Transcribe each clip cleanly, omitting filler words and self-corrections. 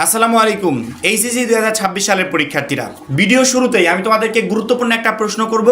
আসসালামু আলাইকুম। এইচএসসি 2026 সালের পরীক্ষার্থীরা, ভিডিও শুরুতেই আমি তোমাদেরকে গুরুত্বপূর্ণ একটা প্রশ্ন করব,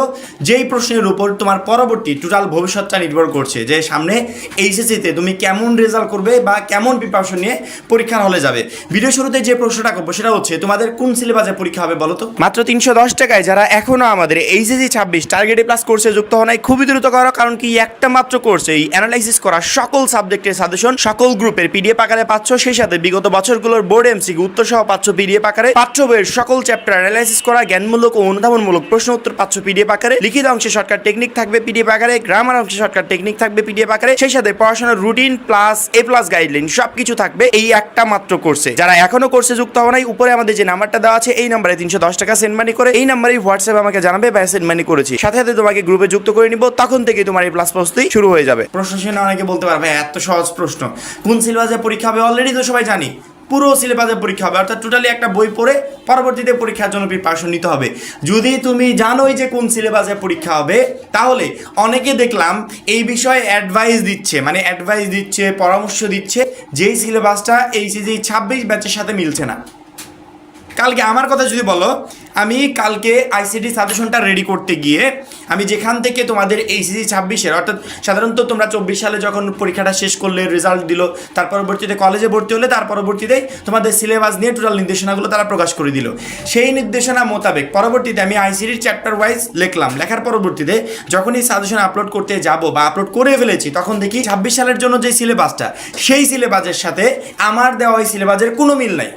যেই প্রশ্নের উপর তোমার পরবর্তী টোটাল ভবিষ্যৎটা নির্ভর করছে, যে সামনে এইচএসসিতে তুমি কেমন রেজাল্ট করবে বা কেমন প্রিপারেশন নিয়ে পরীক্ষার হলে যাবে। ভিডিও শুরুতে যে প্রশ্নটা করবো সেটা হচ্ছে, তোমাদের কোন সিলেবাসে পরীক্ষা হবে বলো তো? মাত্র 310 টাকায় যারা এখনও আমাদের এইচএসসি 26 টার্গেটে প্লাস কোর্সে যুক্ত হওয়া নাই, খুবই দ্রুত করো, কারণ কি একটা মাত্র কোর্সে এই অ্যানালাইসিস করা সকল সাবজেক্টের সাজেশন সকল গ্রুপের পিডিএফ আকারে পাচ্ছ, সেই সাথে বিগত বছরগুলোর বোর্ড এমসিকিউ উত্তর সহ পাচ্ছ পিডিএফ আকারে, পাঠ্য বইয়ের সকল চ্যাপ্টার অ্যানালাইসিস করা জ্ঞানমূলক ও অনুধাবনমূলক প্রশ্ন উত্তর পাচ্ছ পিডিএফ আকারে, লিখিত অংশে শর্টকাট টেকনিক থাকবে পিডিএফ আকারে, গ্রামার অংশে শর্টকাট টেকনিক থাকবে পিডিএফ আকারে, সেই সাথে পড়াশোনার রুটিন প্লাস এ প্লাস গাইডলাইন সবকিছু থাকবে এই একটা মাত্র কোর্সে। যারা এখনো কোর্সে যুক্ত হওয়া নাই, উপরে আমাদের যে নাম্বারটা দেওয়া আছে এই নাম্বারে 310 টাকা সেন্ড মানি করে এই নাম্বারে হোয়াটসঅ্যাপে আমাকে জানাবে বা সেন্ড মানি করেছি, সাথে সাথে তোমাকে গ্রুপে যুক্ত করে নিব, তখন থেকে তোমার এই প্লাস প্রস্তুতি শুরু হয়ে যাবে। প্রশ্ন শুনে অনেকে বলতে পারবে এত সহজ প্রশ্ন, কোন সিলেবাসে পরীক্ষা হবে অলরেডি তো সবাই জানি। পুরো সিলেবাসে পরীক্ষা হবে, অর্থাৎ টোটালি একটা বই পড়ে পরবর্তীতে পরীক্ষার জন্য প্রিপারেশন নিতে হবে। যদি তুমি জানোই যে কোন সিলেবাসে পরীক্ষা হবে, তাহলে অনেকে দেখলাম এই বিষয়ে অ্যাডভাইস দিচ্ছে, পরামর্শ দিচ্ছে, যেই সিলেবাসটা এইচএসসি 26 ব্যাচের সাথে মিলছে না। কালকে আমার কথা যদি বলো, আমি কালকে আইসিটি সাজেশনটা রেডি করতে গিয়ে আমি যেখান থেকে তোমাদের এইচএসসি 26-এর, অর্থাৎ সাধারণত তোমরা 24 সালে যখন পরীক্ষাটা শেষ করলে, রেজাল্ট দিল, তার পরবর্তীতে কলেজে ভর্তি হলে, তার পরবর্তীতে তোমাদের সিলেবাস নিয়ে টোটাল নির্দেশনাগুলো তারা প্রকাশ করে দিল। সেই নির্দেশনা মোতাবেক পরবর্তীতে আমি আইসিটির চ্যাপ্টার ওয়াইজ লিখলাম। লেখার পরবর্তীতে যখন এই সাজেশন আপলোড করতে যাব বা আপলোড করে ফেলেছি, তখন দেখি 26 সালের জন্য যে সিলেবাসটা, সেই সিলেবাসের সাথে আমার দেওয়া ওই সিলেবাসের কোনো মিল নাই।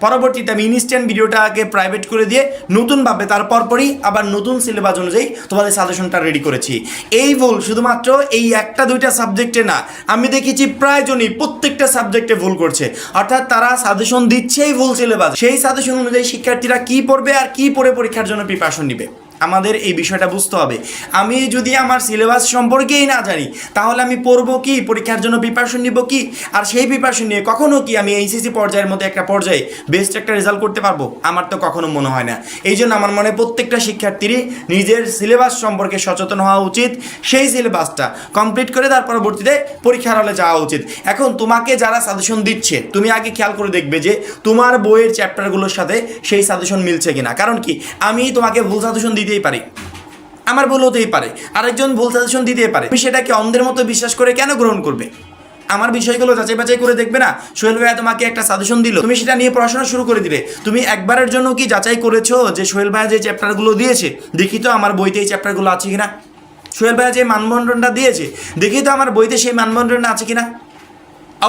পরবর্তীতে আমি ইনস্ট্যান্ট ভিডিওটাকে প্রাইভেট করে দিয়ে নতুনভাবে তারপরই আবার নতুন সিলেবাস অনুযায়ী তোমাদের সাজেশনটা রেডি করেছি। এই ভুল শুধুমাত্র এই একটা দুইটা সাবজেক্টে না, আমি দেখেছি প্রায়জনই প্রত্যেকটা সাবজেক্টে ভুল করছে, অর্থাৎ তারা সাজেশন দিচ্ছেই ভুল সিলেবাস। সেই সাজেশন অনুযায়ী শিক্ষার্থীরা কী পড়বে আর কী পড়ে পরীক্ষার জন্য প্রিপারেশন নেবে, আমাদের এই বিষয়টা বুঝতে হবে। আমি যদি আমার সিলেবাস সম্পর্কেই না জানি, তাহলে আমি পড়বো কি, পরীক্ষার জন্য প্রিপারেশন নিব কি, আর সেই প্রিপারেশন নিয়ে কখনো কি আমি এইচএসসি পর্যায়ের মধ্যে একটা পর্যায়ে বেস্ট একটা রেজাল্ট করতে পারবো? আমার তো কখনো মনে হয় না। এই জন্য আমার মনে প্রত্যেকটা শিক্ষার্থীরই নিজের সিলেবাস সম্পর্কে সচেতন হওয়া উচিত, সেই সিলেবাসটা কমপ্লিট করে তার পরবর্তীতে পরীক্ষার হলে যাওয়া উচিত। এখন তোমাকে যারা সাজেশন দিচ্ছে, তুমি আগে খেয়াল করে দেখবে যে তোমার বইয়ের চ্যাপ্টারগুলোর সাথে সেই সাজেশন মিলছে কিনা। কারণ কি, আমি তোমাকে ভুল সাজেশন দিতেই পারি, আমার ভুল হতেই পারে, আরেকজন ভুল সাজেশন দিতেই পারে। তুমি সেটাকে অন্ধের মতো বিশ্বাস করে কেন গ্রহণ করবে? আমার বিষয়গুলো যাচাই বাছাই করে দেখবে না? সোহেল ভাইয়া তোমাকে একটা সাজেশন দিল, তুমি সেটা নিয়ে পড়াশোনা শুরু করে দিবে। তুমি একবারের জন্য কি যাচাই করেছো যে সোহেল ভাইয়া যে চ্যাপ্টারগুলো দিয়েছে, দেখি তো আমার বইতে এই চ্যাপ্টারগুলো আছে কিনা? সোহেল ভাইয়া যে মানবন্ধনটা দিয়েছে, দেখি তো আমার বইতে সেই মানবন্ধনটা আছে কিনা?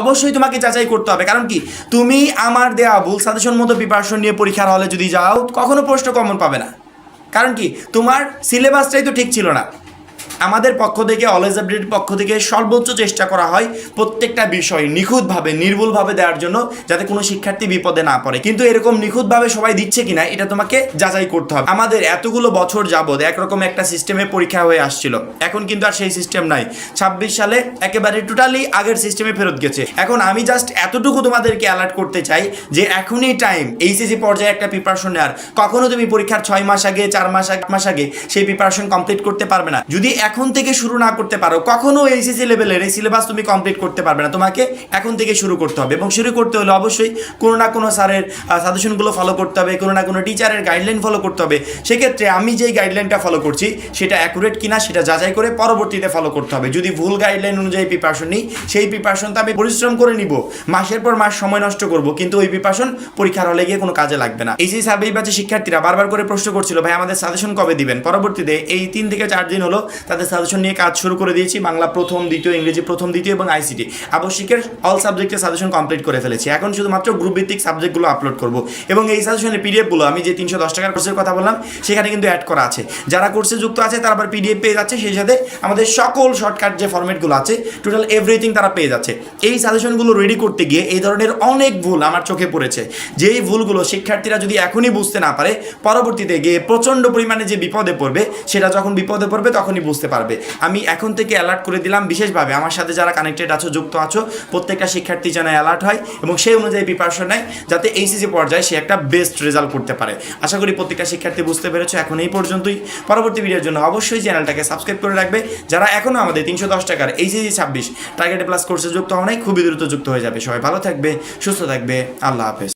অবশ্যই তোমাকে যাচাই করতে হবে। কারণ কি, তুমি আমার দেওয়া ভুল সাজেশন মতো প্রিপারেশন নিয়ে পরীক্ষার হলে যদি যাও, কখনো প্রশ্ন কমন পাবে না। কারণ কি, তোমার সিলেবাসটাই তো ঠিক ছিল না। আমাদের পক্ষ থেকে, অলওয়েজ আপডেটের পক্ষ থেকে সর্বোচ্চ চেষ্টা করা হয় প্রত্যেকটা বিষয় নিখুঁতভাবে, নির্ভুলভাবে দেওয়ার জন্য, যাতে কোনো শিক্ষার্থী বিপদে না পড়ে। কিন্তু এরকম নিখুঁতভাবে সবাই দিচ্ছে কিনা, এটা তোমাকে যাচাই করতে হবে। আমাদের এতগুলো বছর যাবৎ একরকম একটা সিস্টেমে পরীক্ষা হয়ে আসছিল, এখন কিন্তু আর সেই সিস্টেম নাই। 26 সালে একেবারে টোটালি আগের সিস্টেমে ফেরত গেছে। এখন আমি জাস্ট এতটুকু তোমাদেরকে অ্যালার্ট করতে চাই যে এখনই টাইম এইচএসসি পর্যায়ে একটা প্রিপারেশন নেওয়ার। কখনো তুমি পরীক্ষার 6 মাস আগে, 4 মাস আগে, 8 মাস আগে সেই প্রিপারেশন কমপ্লিট করতে পারবে না। যদি এখন থেকে শুরু না করতে পারো, কখনো এইচএসসি লেভেলের এই সিলেবাস তুমি কমপ্লিট করতে পারবে না। তোমাকে এখন থেকে শুরু করতে হবে, এবং শুরু করতে হলে অবশ্যই কোনো না কোনো স্যারের সাজেশনগুলো ফলো করতে হবে, কোনো না কোনো টিচারের গাইডলাইন ফলো করতে হবে। সেক্ষেত্রে আমি যেই গাইডলাইনটা ফলো করছি সেটা অ্যাকুরেট কিনা সেটা যাচাই করে পরবর্তীতে ফলো করতে হবে। যদি ভুল গাইডলাইন অনুযায়ী প্রিপারেশন নিই, সেই প্রিপারেশনটা আমি পরিশ্রম করে নিব, মাসের পর মাস সময় নষ্ট করব, কিন্তু ওই প্রিপারেশন পরীক্ষার হলে গিয়ে কোনো কাজে লাগবে না। এইচএসসি 26 ব্যাচের শিক্ষার্থীরা বারবার করে প্রশ্ন করছিল, ভাই আমাদের সাজেশন কবে দিবেন? পরবর্তীতে এই 3 থেকে 4 দিন হলো তাদের সাজেশন নিয়ে কাজ শুরু করে দিয়েছি। বাংলা প্রথম, দ্বিতীয়, ইংরেজি প্রথম, দ্বিতীয় এবং আইসিটি আবশ্যিকের অল সাবজেক্টের সাজেশন কমপ্লিট করে ফেলেছি। এখন শুধুমাত্র গ্রুপ ভিত্তিক সাবজেক্টগুলো আপলোড করব, এবং এই সাজেশনের পিডিএফগুলো আমি যে 310 টাকার কোর্সের কথা বললাম সেখানে কিন্তু অ্যাড করা আছে। যারা কোর্সে যুক্ত আছে তারা আবার পিডিএফ পেয়ে যাচ্ছে, সেই সাথে আমাদের সকল শর্টকাট যে ফরম্যাটগুলো আছে, টোটাল এভরিথিং তারা পেয়ে যাচ্ছে। এই সাজেশনগুলো রেডি করতে গিয়ে এই ধরনের অনেক ভুল আমার চোখে পড়েছে, যেই ভুলগুলো শিক্ষার্থীরা যদি এখনই বুঝতে না পারে, পরবর্তীতে গিয়ে প্রচণ্ড পরিমাণে যে বিপদে পড়বে, সেটা যখন বিপদে পড়বে তখনই বুঝতে পারবে। আমি এখন থেকে অ্যালার্ট করে দিলাম, বিশেষভাবে আমার সাথে যারা কানেক্টেড আছো, যুক্ত আছো, প্রত্যেকটা শিক্ষার্থী যেন অ্যালার্ট হয় এবং সেই অনুযায়ী প্রিপারেশন নেয়, যাতে এইচএসসি পর্যায়ে সে একটা বেস্ট রেজাল্ট করতে পারে। আশা করি প্রত্যেকটা শিক্ষার্থী বুঝতে পেরেছো। এখন এই পর্যন্তই। পরবর্তী ভিডিওর জন্য অবশ্যই চ্যানেলটাকে সাবস্ক্রাইব করে রাখবে। যারা এখনও আমাদের 310 টাকার এইচএসসি 26 টার্গেটে প্লাস কোর্সে যুক্ত হওয়া নাই, খুবই দ্রুত যুক্ত হয়ে যাবে। সবাই ভালো থাকবে, সুস্থ থাকবে, আল্লাহ হাফেজ।